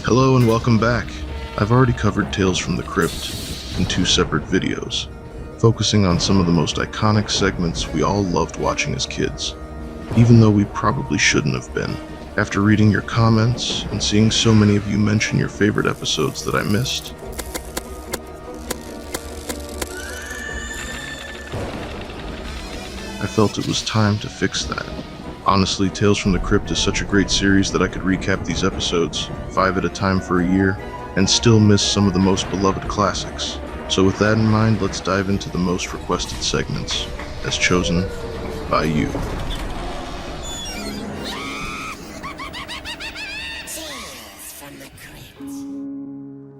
Hello and welcome back. I've already covered Tales from the Crypt in 2 separate videos, focusing on some of the most iconic segments we all loved watching as kids, even though we probably shouldn't have been. After reading your comments and seeing so many of you mention your favorite episodes that I missed, I felt it was time to fix that. Honestly, Tales from the Crypt is such a great series that I could recap these episodes, 5 at a time for a year, and still miss some of the most beloved classics. So with that in mind, let's dive into the most requested segments, as chosen by you.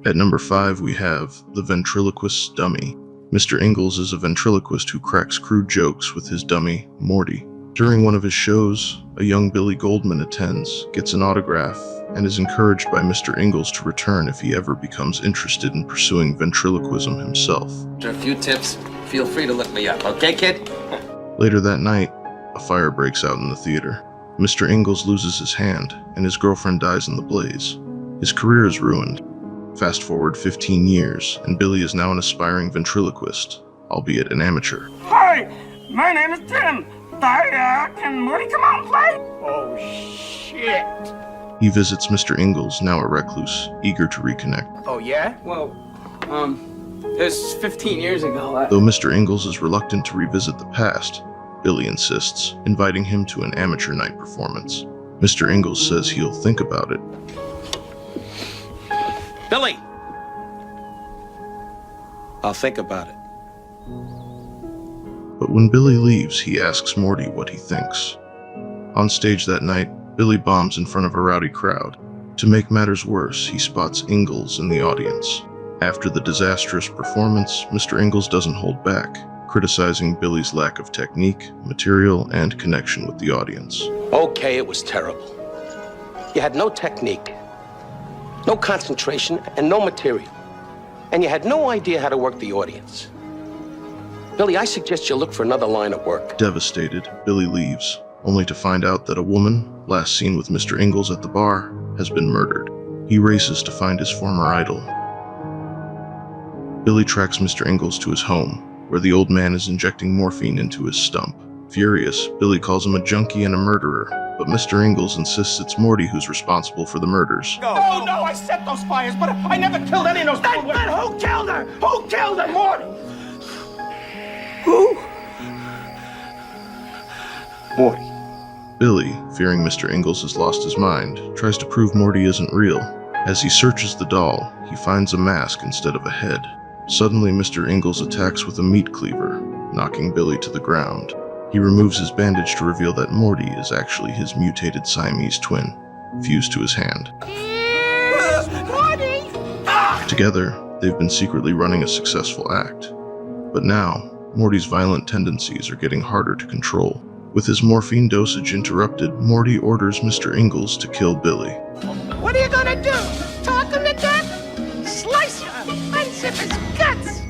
At number 5, we have the Ventriloquist's dummy. Mr. Ingels is a ventriloquist who cracks crude jokes with his dummy, Morty. During one of his shows, a young Billy Goldman attends, gets an autograph, and is encouraged by Mr. Ingels to return if he ever becomes interested in pursuing ventriloquism himself. After a few tips, feel free to look me up, okay, kid? Later that night, a fire breaks out in the theater. Mr. Ingels loses his hand, and his girlfriend dies in the blaze. His career is ruined. Fast forward 15 years, and Billy is now an aspiring ventriloquist, albeit an amateur. Hi, my name is Tim. Can Morty come out and play? Oh, shit. He visits Mr. Ingels, now a recluse, eager to reconnect. Oh, yeah? Well, it was 15 years ago. Though Mr. Ingels is reluctant to revisit the past, Billy insists, inviting him to an amateur night performance. Mr. Ingels says he'll think about it. Billy! I'll think about it. But when Billy leaves, he asks Morty what he thinks. On stage that night, Billy bombs in front of a rowdy crowd. To make matters worse, he spots Ingels in the audience. After the disastrous performance, Mr. Ingels doesn't hold back, criticizing Billy's lack of technique, material, and connection with the audience. Okay, it was terrible. You had no technique, no concentration, and no material. And you had no idea how to work the audience. Billy, I suggest you look for another line of work. Devastated, Billy leaves, only to find out that a woman, last seen with Mr. Ingels at the bar, has been murdered. He races to find his former idol. Billy tracks Mr. Ingels to his home, where the old man is injecting morphine into his stump. Furious, Billy calls him a junkie and a murderer, but Mr. Ingels insists it's Morty who's responsible for the murders. No, I set those fires, but I never killed any of those people. Then who killed her? Who killed her? Morty! Who? Morty. Billy, fearing Mr. Ingels has lost his mind, tries to prove Morty isn't real. As he searches the doll, he finds a mask instead of a head. Suddenly, Mr. Ingels attacks with a meat cleaver, knocking Billy to the ground. He removes his bandage to reveal that Morty is actually his mutated Siamese twin, fused to his hand. Morty! Together, they've been secretly running a successful act. But now, Morty's violent tendencies are getting harder to control. With his morphine dosage interrupted, Morty orders Mr. Ingels to kill Billy. What are you gonna do? Talk him to death? Slice him! Unzip his guts!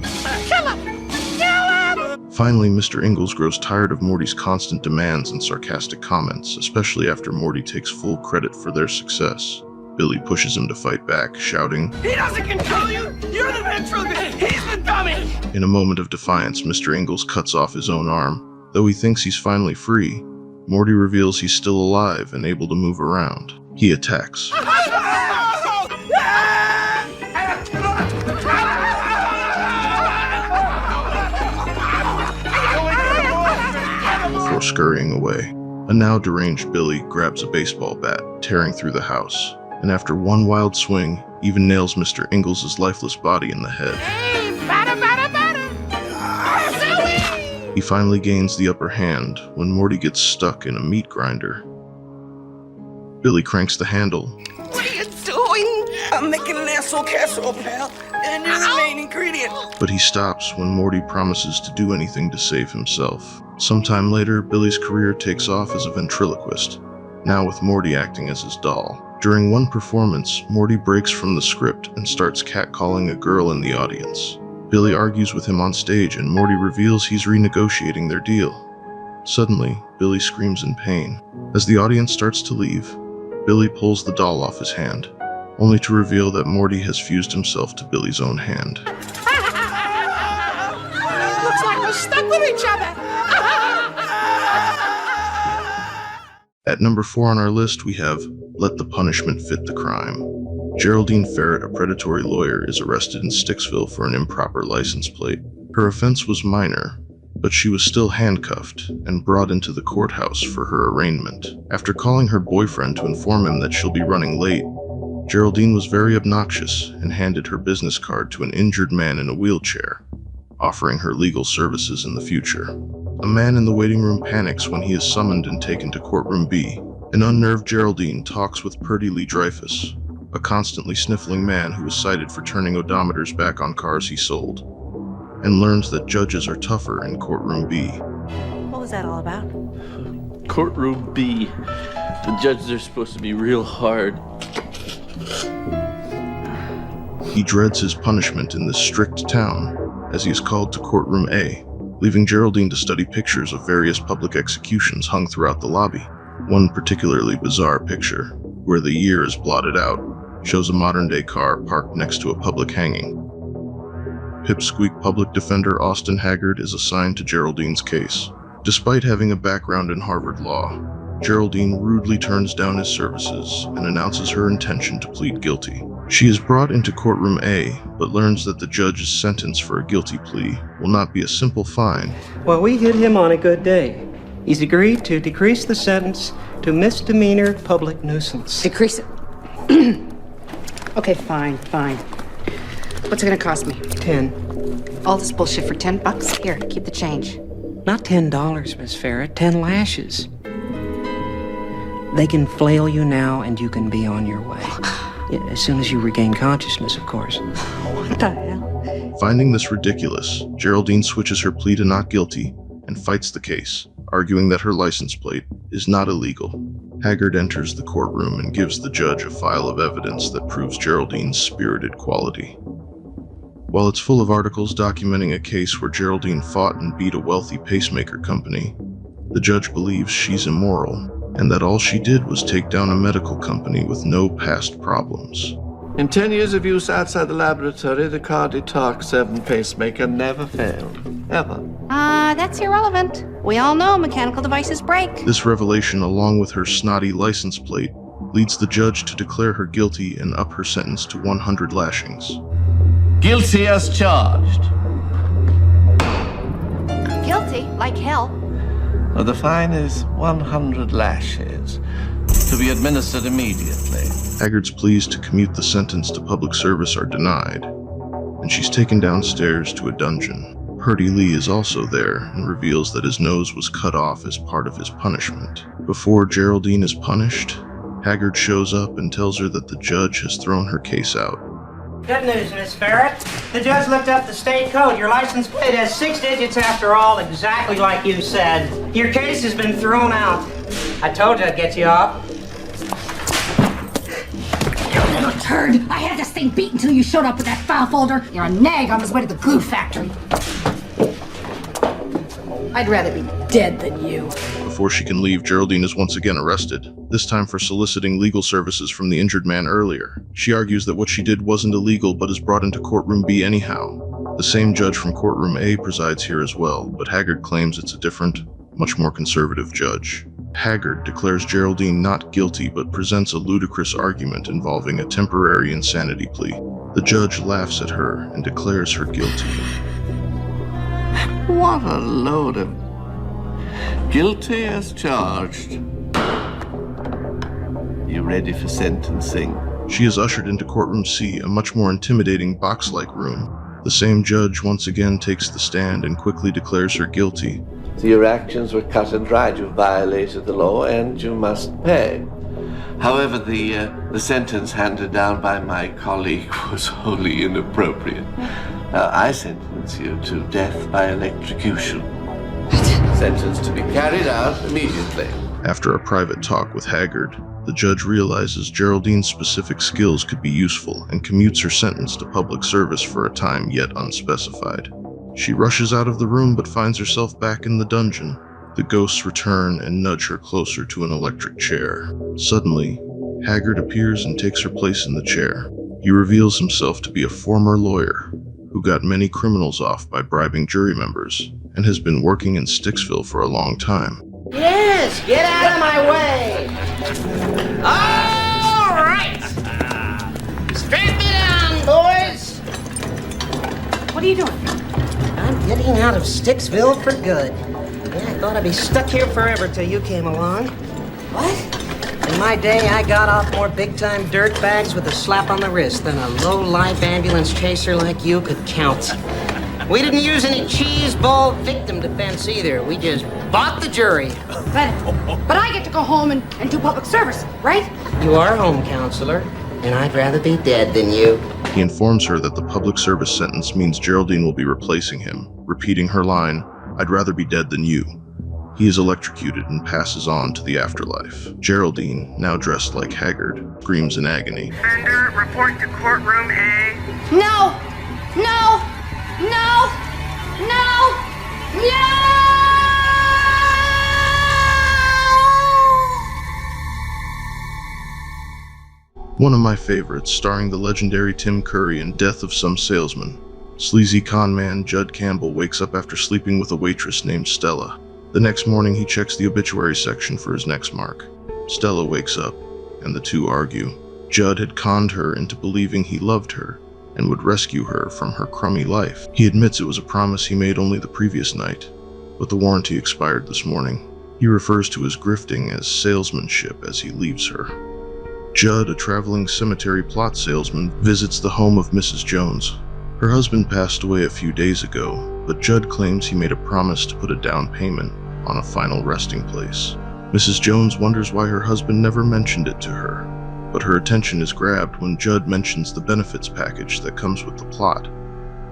Kill him! Kill him! Finally, Mr. Ingels grows tired of Morty's constant demands and sarcastic comments, especially after Morty takes full credit for their success. Billy pushes him to fight back, shouting, He doesn't control you! You're the ventriloquist! He's the dummy! In a moment of defiance, Mr. Ingels cuts off his own arm. Though he thinks he's finally free, Morty reveals he's still alive and able to move around. He attacks. Before scurrying away. A now deranged Billy grabs a baseball bat, tearing through the house, and after one wild swing, even nails Mr. Ingels' lifeless body in the head. Hey, batter, batter, batter! He finally gains the upper hand when Morty gets stuck in a meat grinder. Billy cranks the handle. What are you doing? I'm making an asshole casserole, pal, and you're the main ingredient. But he stops when Morty promises to do anything to save himself. Sometime later, Billy's career takes off as a ventriloquist, now with Morty acting as his doll. During one performance, Morty breaks from the script and starts catcalling a girl in the audience. Billy argues with him on stage and Morty reveals he's renegotiating their deal. Suddenly, Billy screams in pain. As the audience starts to leave, Billy pulls the doll off his hand. only to reveal that Morty has fused himself to Billy's own hand. Looks like we're stuck with each other. At number 4 on our list, we have Let the Punishment Fit the Crime. Geraldine Ferret, a predatory lawyer, is arrested in Sticksville for an improper license plate. Her offense was minor, but she was still handcuffed and brought into the courthouse for her arraignment. After calling her boyfriend to inform him that she'll be running late, Geraldine was very obnoxious and handed her business card to an injured man in a wheelchair, offering her legal services in the future. A man in the waiting room panics when he is summoned and taken to courtroom B. An unnerved Geraldine talks with Purdy Lee Dreyfuss, a constantly sniffling man who was cited for turning odometers back on cars he sold, and learns that judges are tougher in courtroom B. What was that all about? Courtroom B. The judges are supposed to be real hard. He dreads his punishment in this strict town as he is called to courtroom A, leaving Geraldine to study pictures of various public executions hung throughout the lobby. One particularly bizarre picture, where the year is blotted out, shows a modern-day car parked next to a public hanging. Pipsqueak public defender Austin Haggard is assigned to Geraldine's case. Despite having a background in Harvard law, Geraldine rudely turns down his services and announces her intention to plead guilty. She is brought into courtroom A, but learns that the judge's sentence for a guilty plea will not be a simple fine. Well, we hit him on a good day. He's agreed to decrease the sentence to misdemeanor public nuisance. Decrease it. Okay, fine. What's it gonna cost me? 10. All this bullshit for $10? Here, keep the change. Not $10, Miss Ferret. 10 lashes. They can flail you now, and you can be on your way. Yeah, as soon as you regain consciousness, of course. What the hell? Finding this ridiculous, Geraldine switches her plea to not guilty and fights the case, arguing that her license plate is not illegal. Haggard enters the courtroom and gives the judge a file of evidence that proves Geraldine's spirited quality. While it's full of articles documenting a case where Geraldine fought and beat a wealthy pacemaker company, the judge believes she's immoral and that all she did was take down a medical company with no past problems. In 10 years of use outside the laboratory, the Cardi-Talk 7 pacemaker never failed. Ever. That's irrelevant. We all know mechanical devices break. This revelation, along with her snotty license plate, leads the judge to declare her guilty and up her sentence to 100 lashings. Guilty as charged. Guilty, like hell. Well, the fine is 100 lashes, to be administered immediately. Haggard's pleas to commute the sentence to public service are denied, and she's taken downstairs to a dungeon. Purdy Lee is also there and reveals that his nose was cut off as part of his punishment. Before Geraldine is punished, Haggard shows up and tells her that the judge has thrown her case out. Good news, Miss Ferret. The judge looked up the state code. Your license plate has 6 digits after all, exactly like you said. Your case has been thrown out. I told you I'd get you off. You little turd! I had this thing beat until you showed up with that file folder. You're a nag on his way to the glue factory. I'd rather be dead than you. Before she can leave, Geraldine is once again arrested, this time for soliciting legal services from the injured man earlier. She argues that what she did wasn't illegal, but is brought into courtroom B anyhow. The same judge from courtroom A presides here as well, but Haggard claims it's a different, much more conservative judge. Haggard declares Geraldine not guilty, but presents a ludicrous argument involving a temporary insanity plea. The judge laughs at her and declares her guilty. What a load of... Guilty as charged. You ready for sentencing? She is ushered into courtroom C, a much more intimidating box-like room. The same judge once again takes the stand and quickly declares her guilty. So your actions were cut and dried. You violated the law and you must pay. However, the sentence handed down by my colleague was wholly inappropriate. I sentence you to death by electrocution. Sentence to be carried out immediately. After a private talk with Haggard, the judge realizes Geraldine's specific skills could be useful and commutes her sentence to public service for a time yet unspecified. She rushes out of the room but finds herself back in the dungeon. The ghosts return and nudge her closer to an electric chair. Suddenly, Haggard appears and takes her place in the chair. He reveals himself to be a former lawyer who got many criminals off by bribing jury members and has been working in Sticksville for a long time. Yes, get out of my way. All right. Strap me down, boys. What are you doing? I'm getting out of Sticksville for good. Yeah, I thought I'd be stuck here forever till you came along. What? In my day, I got off more big-time dirtbags with a slap on the wrist than a low-life ambulance chaser like you could count. We didn't use any cheese ball victim defense either. We just bought the jury. But I get to go home and do public service, right? You are home counselor, and I'd rather be dead than you. He informs her that the public service sentence means Geraldine will be replacing him, repeating her line, "I'd rather be dead than you." He is electrocuted and passes on to the afterlife. Geraldine, now dressed like Haggard, screams in agony. Fender, report to courtroom A. No! No! No! No! No! One of my favorites, starring the legendary Tim Curry in Death of Some Salesman. Sleazy con man Judd Campbell wakes up after sleeping with a waitress named Stella. The next morning, he checks the obituary section for his next mark. Stella wakes up, and the two argue. Judd had conned her into believing he loved her and would rescue her from her crummy life. He admits it was a promise he made only the previous night, but the warranty expired this morning. He refers to his grifting as salesmanship as he leaves her. Judd, a traveling cemetery plot salesman, visits the home of Mrs. Jones. Her husband passed away a few days ago, but Judd claims he made a promise to put a down payment on a final resting place. Mrs. Jones wonders why her husband never mentioned it to her, but her attention is grabbed when Judd mentions the benefits package that comes with the plot.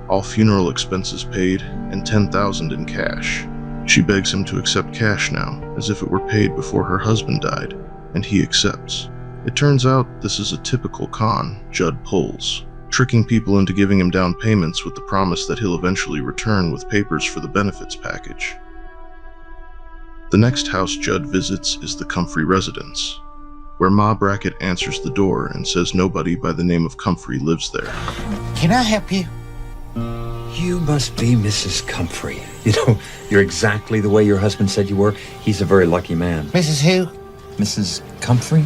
All funeral expenses paid and $10,000 in cash. She begs him to accept cash now, as if it were paid before her husband died, and he accepts. It turns out this is a typical con Judd pulls, tricking people into giving him down payments with the promise that he'll eventually return with papers for the benefits package. The next house Judd visits is the Comfrey residence, where Ma Brackett answers the door and says nobody by the name of Comfrey lives there. Can I help you? You must be Mrs. Comfrey. You know, you're exactly the way your husband said you were. He's a very lucky man. Mrs. who? Mrs. Comfrey?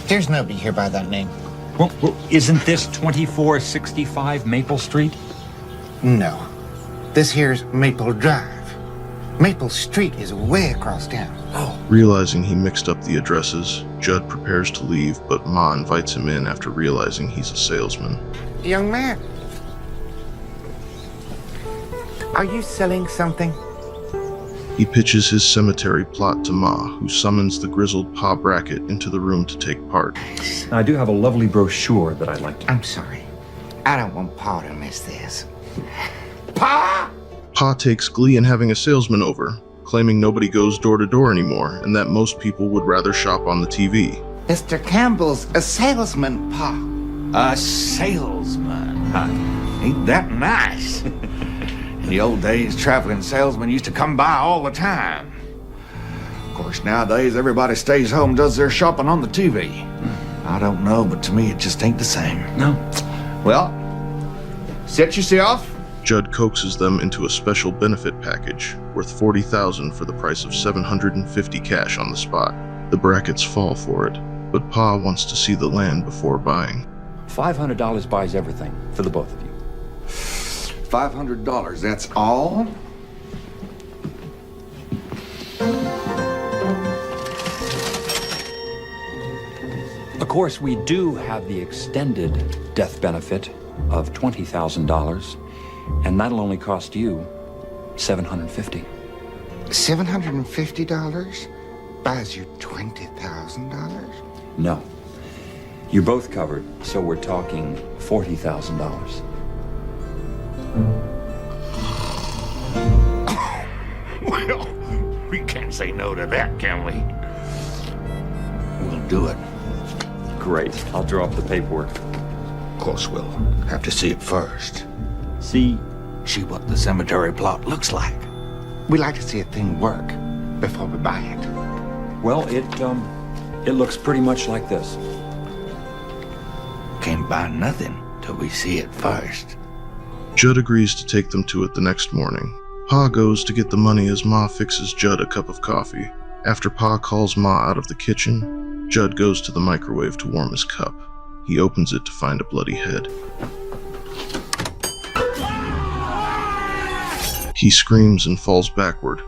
There's nobody here by that name. Well, isn't this 2465 Maple Street? No. This here's Maple Drive. Maple Street is way across town. Oh. Realizing he mixed up the addresses, Judd prepares to leave, but Ma invites him in after realizing he's a salesman. Young man, are you selling something? He pitches his cemetery plot to Ma, who summons the grizzled Pa Brackett into the room to take part. I do have a lovely brochure that I'd like to... I'm sorry. I don't want Pa to miss this. Pa! Pa takes glee in having a salesman over, claiming nobody goes door to door anymore and that most people would rather shop on the TV. Mr. Campbell's a salesman, Pa. A salesman? Huh? Ain't that nice? In the old days, traveling salesmen used to come by all the time. Of course, nowadays, everybody stays home and does their shopping on the TV. I don't know, but to me, it just ain't the same. No. Well, set yourself. Judd coaxes them into a special benefit package worth $40,000 for the price of $750 cash on the spot. The Bracketts fall for it, but Pa wants to see the land before buying. $500 buys everything for the both of you. $500, that's all? Of course, we do have the extended death benefit of $20,000, and that'll only cost you $750. $750 buys you $20,000? No. You're both covered, so we're talking $40,000. Well, we can't say no to that, can we? We'll do it. Great. I'll draw up the paperwork. Of course, we'll have to see it first. See what the cemetery plot looks like. We like to see a thing work before we buy it. Well, It looks pretty much like this. Can't buy nothing till we see it first. Judd agrees to take them to it the next morning. Pa goes to get the money as Ma fixes Judd a cup of coffee. After Pa calls Ma out of the kitchen, Judd goes to the microwave to warm his cup. He opens it to find a bloody head. He screams and falls backward,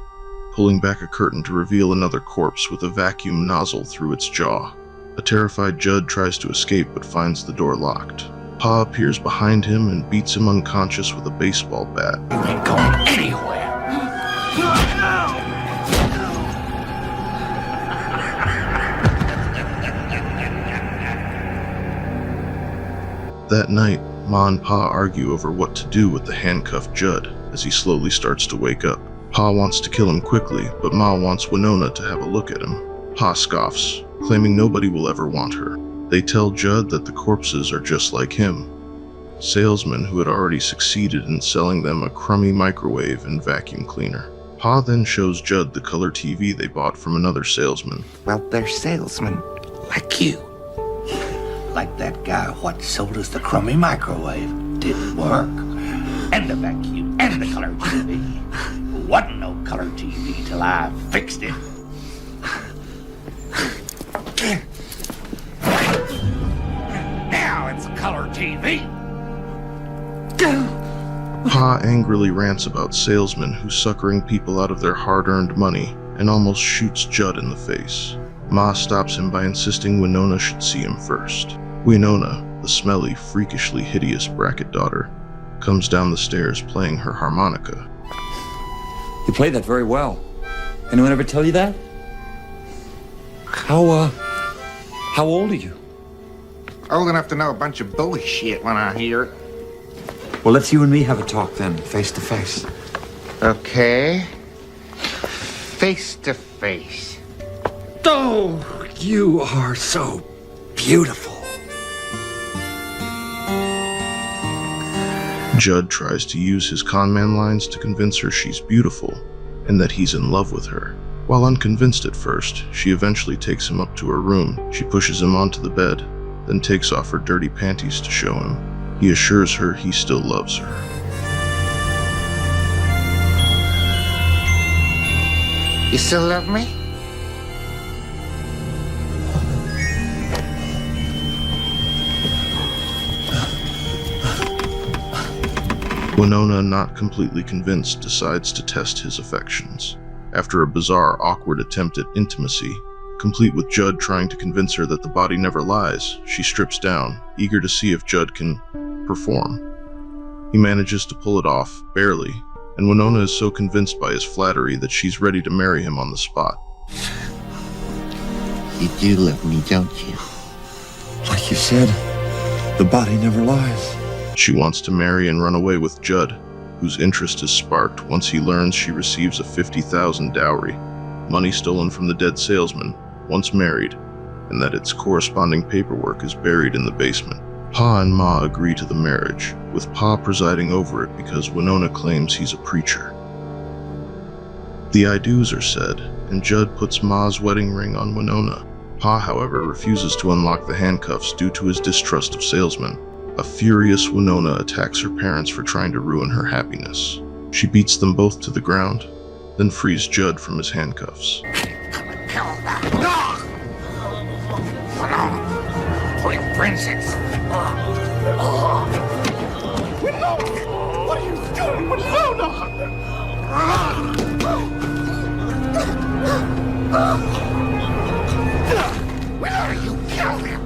pulling back a curtain to reveal another corpse with a vacuum nozzle through its jaw. A terrified Judd tries to escape but finds the door locked. Pa appears behind him and beats him unconscious with a baseball bat. You ain't going anywhere. That night, Ma and Pa argue over what to do with the handcuffed Judd as he slowly starts to wake up. Pa wants to kill him quickly, but Ma wants Winona to have a look at him. Pa scoffs, claiming nobody will ever want her. They tell Judd that the corpses are just like him, salesmen who had already succeeded in selling them a crummy microwave and vacuum cleaner. Pa then shows Judd the color TV they bought from another salesman. Well, they're salesmen like you. Like that guy what sold us the crummy microwave. Didn't work. And the vacuum and the color TV. Wasn't no color TV till I fixed it. Now it's color TV. Pa angrily rants about salesmen who suckering people out of their hard-earned money and almost shoots Judd in the face. Ma stops him by insisting Winona should see him first. Winona, the smelly, freakishly hideous bracket daughter, comes down the stairs playing her harmonica. You played that very well. Anyone ever tell you that? How old are you? Old enough to know a bunch of bullshit when I hear it. Well, let's you and me have a talk then, face to face. Okay. Face to face. Oh, you are so beautiful. Judd tries to use his conman lines to convince her she's beautiful and that he's in love with her. While unconvinced at first, she eventually takes him up to her room. She pushes him onto the bed, then takes off her dirty panties to show him. He assures her he still loves her. You still love me? Winona, not completely convinced, decides to test his affections. After a bizarre, awkward attempt at intimacy, complete with Judd trying to convince her that the body never lies, she strips down, eager to see if Judd can perform. He manages to pull it off, barely, and Winona is so convinced by his flattery that she's ready to marry him on the spot. You do love me, don't you? Like you said, the body never lies. She wants to marry and run away with Judd, whose interest is sparked once he learns she receives a $50,000 dowry, money stolen from the dead salesman, once married, and that its corresponding paperwork is buried in the basement. Pa and Ma agree to the marriage, with Pa presiding over it because Winona claims he's a preacher. The I do's are said, and Judd puts Ma's wedding ring on Winona. Pa, however, refuses to unlock the handcuffs due to his distrust of salesmen. A furious Winona attacks her parents for trying to ruin her happiness. She beats them both to the ground, then frees Judd from his handcuffs. Sweet princess. Winona! What are you doing, Winona? Winona, you killed him.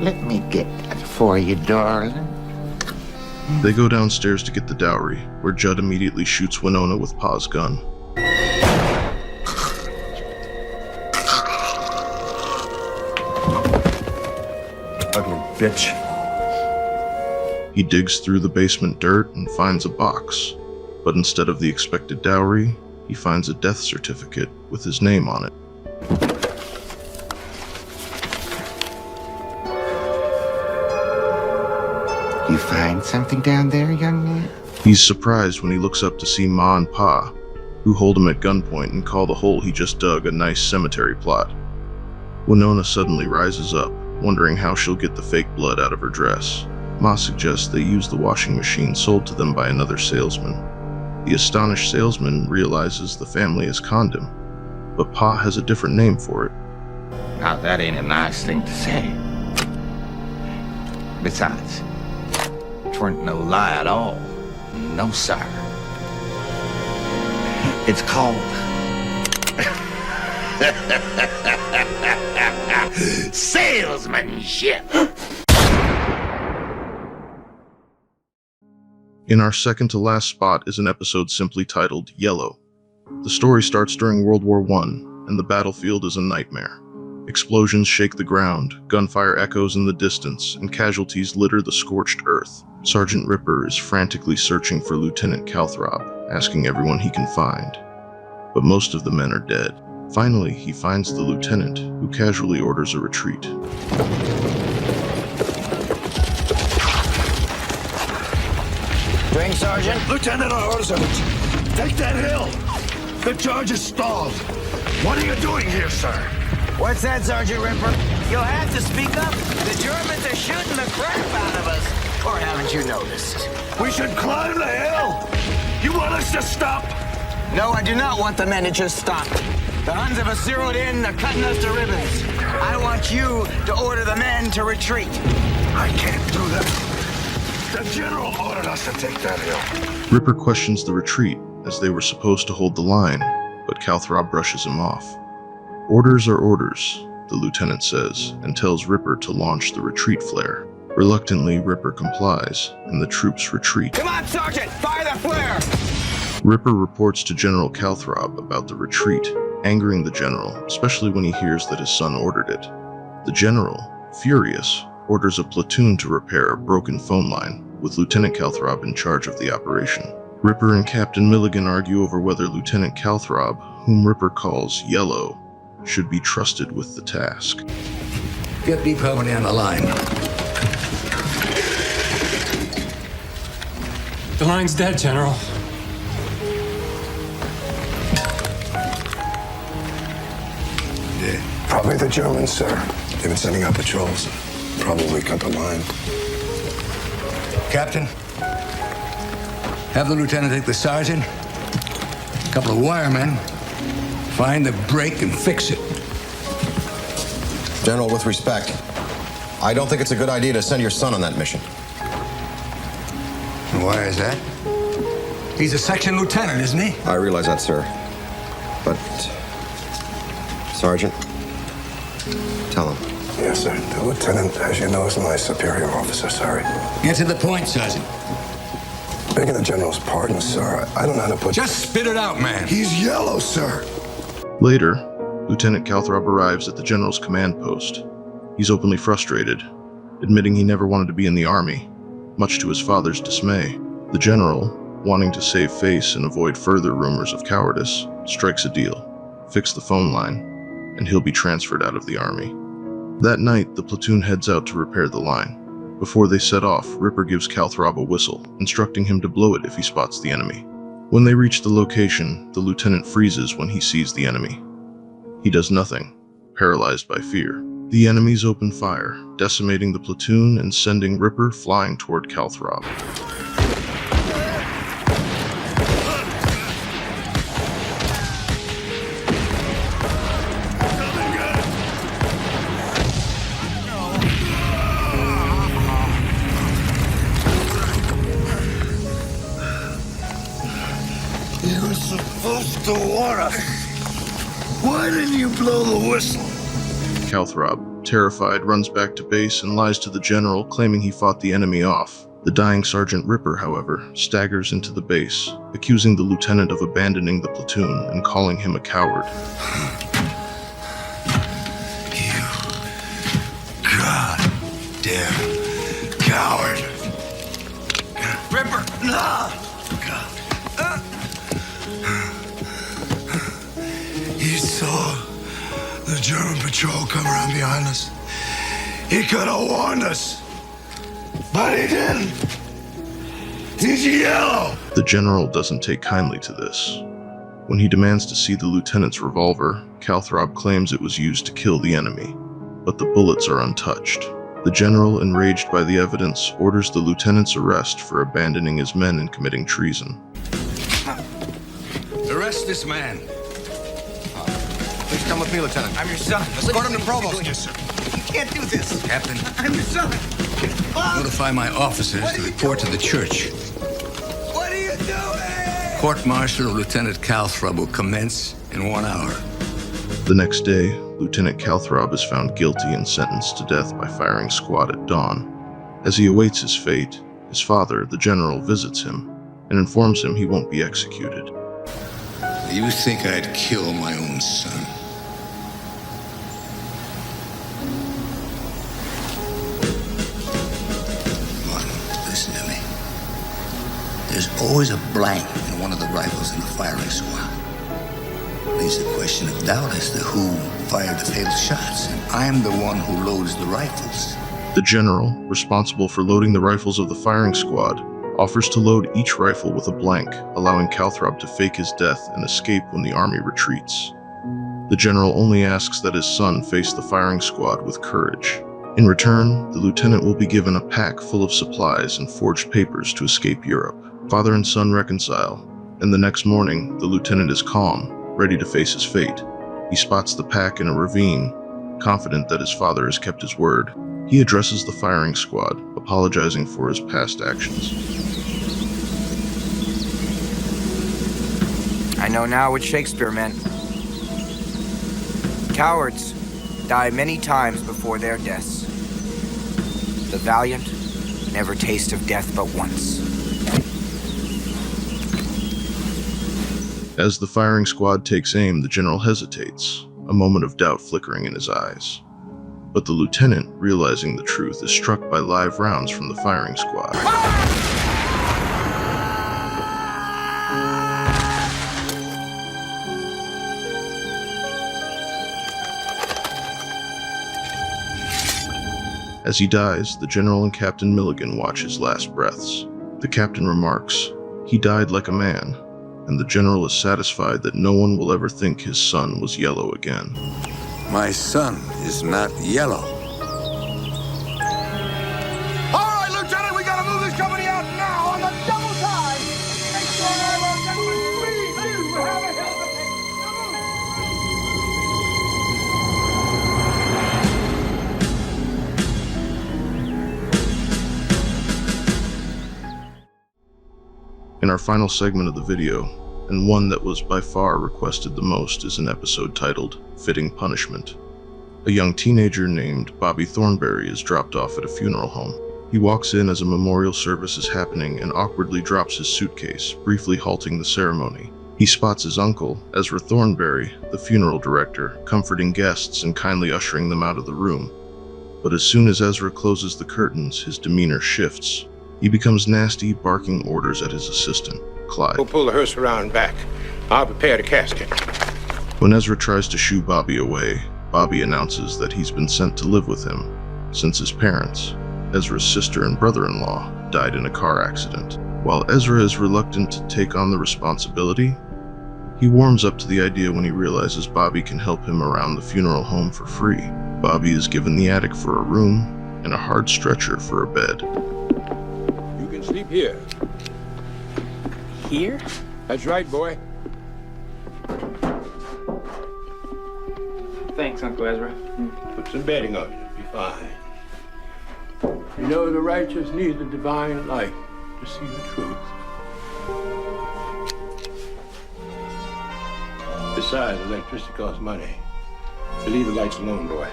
Let me get that for you, darling. They go downstairs to get the dowry, where Judd immediately shoots Winona with Pa's gun. Ugly bitch. He digs through the basement dirt and finds a box, but instead of the expected dowry, he finds a death certificate with his name on it. You find something down there, young man? He's surprised when he looks up to see Ma and Pa, who hold him at gunpoint and call the hole he just dug a nice cemetery plot. Winona suddenly rises up, wondering how she'll get the fake blood out of her dress. Ma suggests they use the washing machine sold to them by another salesman. The astonished salesman realizes the family has conned him, but Pa has a different name for it. Now, that ain't a nice thing to say. Besides, it weren't no lie at all. No, sir. It's called salesmanship. In our second to last spot is an episode simply titled Yellow. The story starts during World War I, and the battlefield is a nightmare. Explosions shake the ground, gunfire echoes in the distance, and casualties litter the scorched earth. Sergeant Ripper is frantically searching for Lieutenant Calthrop, asking everyone he can find. But most of the men are dead. Finally, he finds the lieutenant, who casually orders a retreat. Drink, Sergeant. Lieutenant, our orders are take that hill. The charge is stalled. What are you doing here, sir? What's that, Sergeant Ripper? You'll have to speak up. The Germans are shooting the crap out of us. Or haven't you noticed? We should climb the hill. You want us to stop? No, I do not want the men to just stop. The Huns have us zeroed in. They're cutting us to ribbons. I want you to order the men to retreat. I can't do that. The general ordered us to take that hill. Ripper questions the retreat, as they were supposed to hold the line, but Calthrop brushes him off. Orders are orders, the lieutenant says, and tells Ripper to launch the retreat flare. Reluctantly, Ripper complies, and the troops retreat. Come on, Sergeant! Fire the flare! Ripper reports to General Calthrop about the retreat, angering the general, especially when he hears that his son ordered it. The general, furious, orders a platoon to repair a broken phone line, with Lieutenant Calthrop in charge of the operation. Ripper and Captain Milligan argue over whether Lieutenant Calthrop, whom Ripper calls Yellow, should be trusted with the task. Get deep harmony on the line. The line's dead, General. Yeah. Probably the Germans, sir. They've been sending out patrols. Probably cut the line. Captain, have the lieutenant take the sergeant, a couple of wiremen, find the break and fix it. General, with respect, I don't think it's a good idea to send your son on that mission. And why is that? He's a section lieutenant, isn't he? I realize that, sir. But, Sergeant, tell him. Yes, sir. The lieutenant, as you know, is my superior officer, sorry. Get to the point, Sergeant. Begging the general's pardon, sir. I don't know how to put... Just spit it out, man. He's yellow, sir. Later, Lieutenant Calthrop arrives at the general's command post. He's openly frustrated, admitting he never wanted to be in the army, much to his father's dismay. The general, wanting to save face and avoid further rumors of cowardice, strikes a deal. Fix the phone line, and he'll be transferred out of the army. That night, the platoon heads out to repair the line. Before they set off, Ripper gives Calthrop a whistle, instructing him to blow it if he spots the enemy. When they reach the location, the lieutenant freezes when he sees the enemy. He does nothing, paralyzed by fear. The enemies open fire, decimating the platoon and sending Ripper flying toward Calthrop. You were supposed to warn us. Why didn't you blow the whistle? Calthrop, terrified, runs back to base and lies to the general, claiming he fought the enemy off. The dying Sergeant Ripper, however, staggers into the base, accusing the lieutenant of abandoning the platoon and calling him a coward. You goddamn coward. Ripper, no! saw the German patrol come around behind us. He could have warned us, but he didn't. He's yellow. The general doesn't take kindly to this. When he demands to see the lieutenant's revolver, Calthrop claims it was used to kill the enemy, but the bullets are untouched. The general, enraged by the evidence, orders the lieutenant's arrest for abandoning his men and committing treason. Arrest this man. Please come with me, Lieutenant. I'm your son. Escort him to Provost. Yes, sir. You can't do this. Captain, I'm your son. notify my officers to report to the church. What are you doing? Court-martial of Lieutenant Calthrop will commence in 1 hour. The next day, Lieutenant Calthrop is found guilty and sentenced to death by firing squad at dawn. As he awaits his fate, his father, the general, visits him and informs him he won't be executed. You think I'd kill my own son? Martin, listen to me. There's always a blank in one of the rifles in the firing squad. Leaves a question of doubt as to who fired the fatal shots, and I'm the one who loads the rifles. The general, responsible for loading the rifles of the firing squad, offers to load each rifle with a blank, allowing Calthrop to fake his death and escape when the army retreats. The general only asks that his son face the firing squad with courage. In return, the lieutenant will be given a pack full of supplies and forged papers to escape Europe. Father and son reconcile, and the next morning, the lieutenant is calm, ready to face his fate. He spots the pack in a ravine, confident that his father has kept his word. He addresses the firing squad, apologizing for his past actions. I know now what Shakespeare meant. Cowards die many times before their deaths. The valiant never taste of death but once. As the firing squad takes aim, the general hesitates, a moment of doubt flickering in his eyes. But the lieutenant, realizing the truth, is struck by live rounds from the firing squad. As he dies, the general and Captain Milligan watch his last breaths. The captain remarks, "He died like a man," and the general is satisfied that no one will ever think his son was yellow again. My son is not yellow. All right, Lieutenant, we gotta move this company out now on the double time. Make sure all our gentlemen please do have a hell of a In our final segment of the video, and one that was by far requested the most, is an episode titled Fitting Punishment. A young teenager named Bobby Thornberry is dropped off at a funeral home. He walks in as a memorial service is happening and awkwardly drops his suitcase, briefly halting the ceremony. He spots his uncle, Ezra Thornberry, the funeral director, comforting guests and kindly ushering them out of the room. But as soon as Ezra closes the curtains, his demeanor shifts. He becomes nasty, barking orders at his assistant, Clyde. We'll pull the hearse around back. I'll prepare the casket. When Ezra tries to shoo Bobby away, Bobby announces that he's been sent to live with him, since his parents, Ezra's sister and brother-in-law, died in a car accident. While Ezra is reluctant to take on the responsibility, he warms up to the idea when he realizes Bobby can help him around the funeral home for free. Bobby is given the attic for a room and a hard stretcher for a bed. You can sleep here. Here? That's right, boy. Thanks, Uncle Ezra. Put some bedding on you. Be fine. You know the righteous need the divine light to see the truth. Besides, electricity costs money. So leave the lights alone, boy.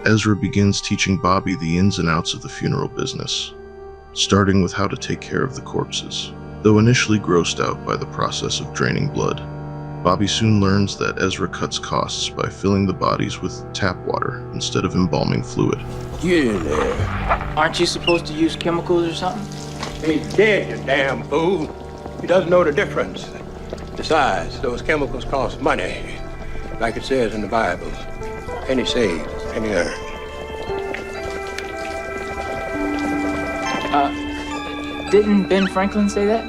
Ezra begins teaching Bobby the ins and outs of the funeral business, starting with how to take care of the corpses. Though initially grossed out by the process of draining blood, Bobby soon learns that Ezra cuts costs by filling the bodies with tap water instead of embalming fluid. Get in there. Aren't you supposed to use chemicals or something? He's dead, you damn fool. He doesn't know the difference. Besides, those chemicals cost money. Like it says in the Bible, penny saved, penny earned. Didn't Ben Franklin say that?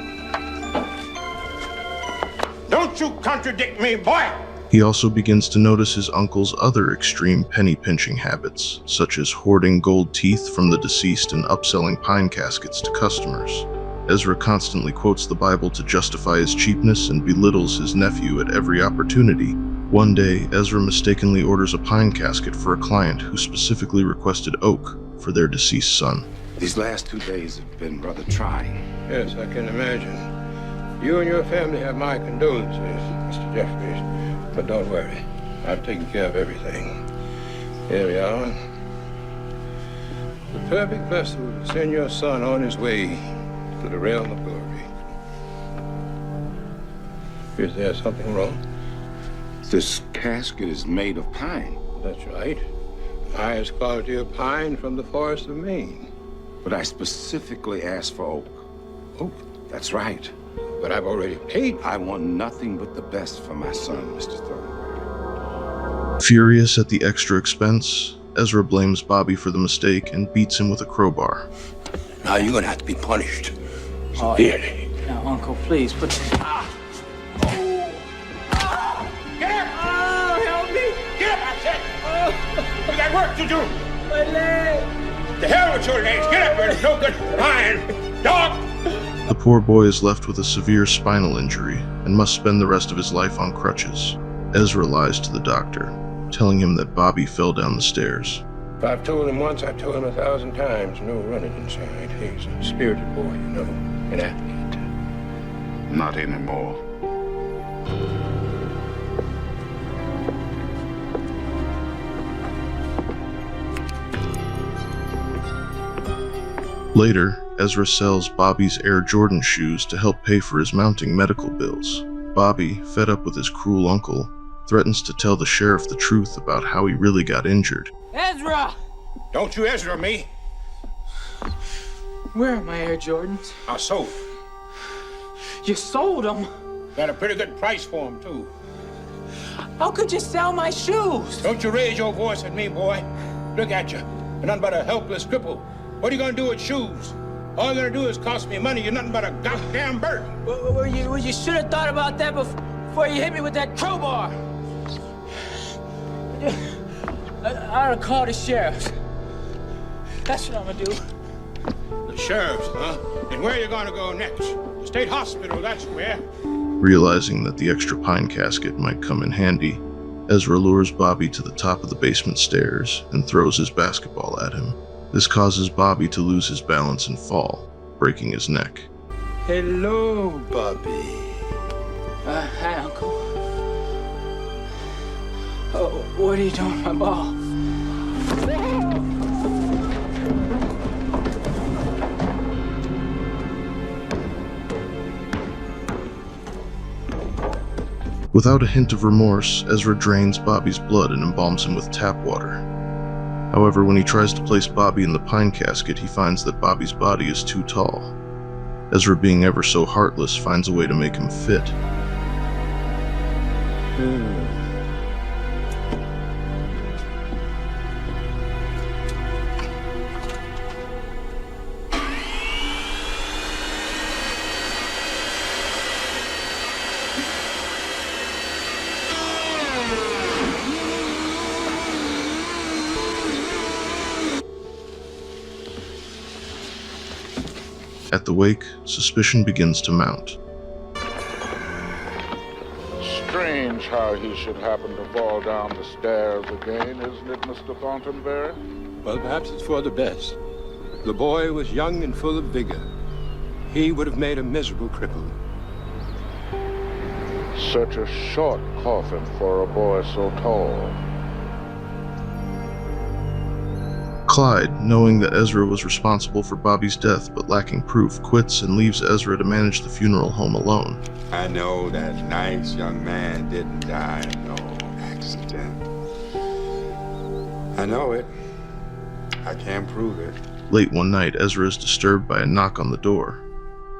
Don't you contradict me, boy! He also begins to notice his uncle's other extreme penny-pinching habits, such as hoarding gold teeth from the deceased and upselling pine caskets to customers. Ezra constantly quotes the Bible to justify his cheapness and belittles his nephew at every opportunity. One day, Ezra mistakenly orders a pine casket for a client who specifically requested oak for their deceased son. These last 2 days have been rather trying. Yes, I can imagine. You and your family have my condolences, Mr. Jeffries. But don't worry, I've taken care of everything. Here we are. The perfect vessel to send your son on his way to the realm of glory. Is there something wrong? This casket is made of pine. That's right. Highest quality of pine from the forest of Maine. But I specifically asked for oak. Oak? That's right. But I've already paid. I want nothing but the best for my son, Mr. Thornberry. Furious at the extra expense, Ezra blames Bobby for the mistake and beats him with a crowbar. Now you're gonna have to be punished severely. Now, Uncle, please, put... Get up! Oh, help me! Get up, I said! Oh. We got work to do! My leg! The hell with your legs! Get up here! It's no good crying! Dog! The poor boy is left with a severe spinal injury and must spend the rest of his life on crutches. Ezra lies to the doctor, telling him that Bobby fell down the stairs. If I've told him once, I've told him 1,000 times. No running inside. He's a spirited boy, you know, an athlete. Not anymore. Later, Ezra sells Bobby's Air Jordan shoes to help pay for his mounting medical bills. Bobby, fed up with his cruel uncle, threatens to tell the sheriff the truth about how he really got injured. Ezra! Don't you Ezra me. Where are my Air Jordans? I sold. You sold them? Got a pretty good price for them, too. How could you sell my shoes? Don't you raise your voice at me, boy. Look at you. You're nothing but a helpless cripple. What are you gonna do with shoes? All you're gonna do is cost me money. You're nothing but a goddamn burden. Well, you should have thought about that before you hit me with that crowbar. I ought to call the sheriff. That's what I'm gonna do. The sheriff's, huh? And where are you gonna go next? The state hospital, that's where. Realizing that the extra pine casket might come in handy, Ezra lures Bobby to the top of the basement stairs and throws his basketball at him. This causes Bobby to lose his balance and fall, breaking his neck. Hello, Bobby. Hi, Uncle. Oh, what are you doing with my ball? Without a hint of remorse, Ezra drains Bobby's blood and embalms him with tap water. However, when he tries to place Bobby in the pine casket, he finds that Bobby's body is too tall. Ezra, being ever so heartless, finds a way to make him fit. At the wake, suspicion begins to mount. Strange how he should happen to fall down the stairs again, isn't it, Mr. Thornberry? Well, perhaps it's for the best. The boy was young and full of vigor. He would have made a miserable cripple. Such a short coffin for a boy so tall. Clyde, knowing that Ezra was responsible for Bobby's death but lacking proof, quits and leaves Ezra to manage the funeral home alone. I know that nice young man didn't die in no accident. I know it. I can't prove it. Late one night, Ezra is disturbed by a knock on the door.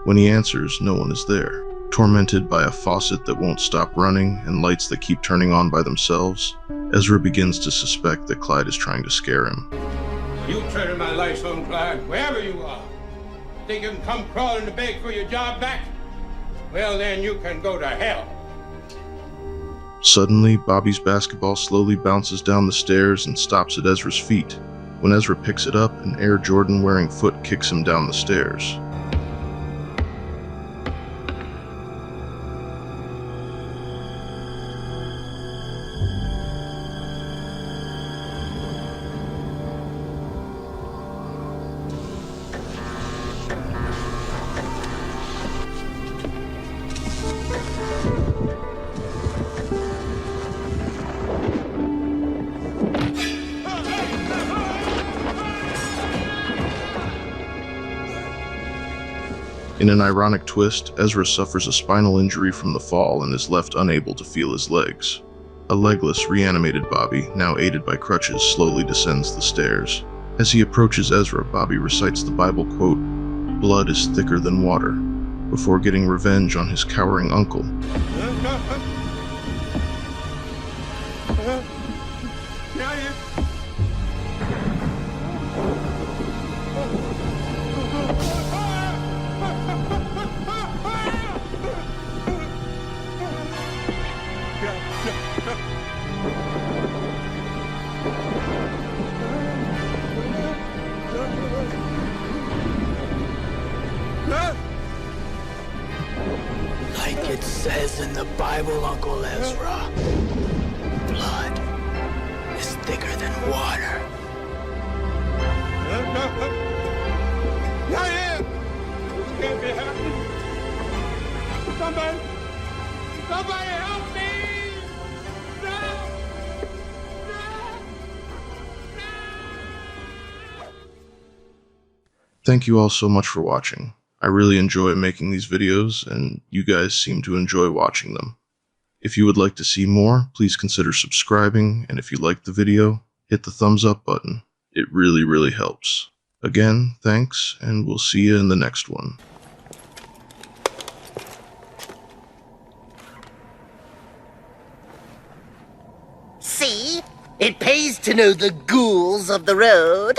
When he answers, no one is there. Tormented by a faucet that won't stop running and lights that keep turning on by themselves, Ezra begins to suspect that Clyde is trying to scare him. You turn my lights on, Clyde, wherever you are. Think you can come crawling to beg for your job back? Well, then you can go to hell. Suddenly, Bobby's basketball slowly bounces down the stairs and stops at Ezra's feet. When Ezra picks it up, an Air Jordan-wearing foot kicks him down the stairs. In an ironic twist, Ezra suffers a spinal injury from the fall and is left unable to feel his legs. A legless, reanimated Bobby, now aided by crutches, slowly descends the stairs. As he approaches Ezra, Bobby recites the Bible quote, "Blood is thicker than water," before getting revenge on his cowering uncle. Like it says in the Bible, Uncle Ezra, blood is thicker than water. Not here! This can't be happening. Somebody help me! Thank you all so much for watching. I really enjoy making these videos, and you guys seem to enjoy watching them. If you would like to see more, please consider subscribing, and if you liked the video, hit the thumbs up button. It really, really helps. Again, thanks, and we'll see you in the next one. See? It pays to know the ghouls of the road.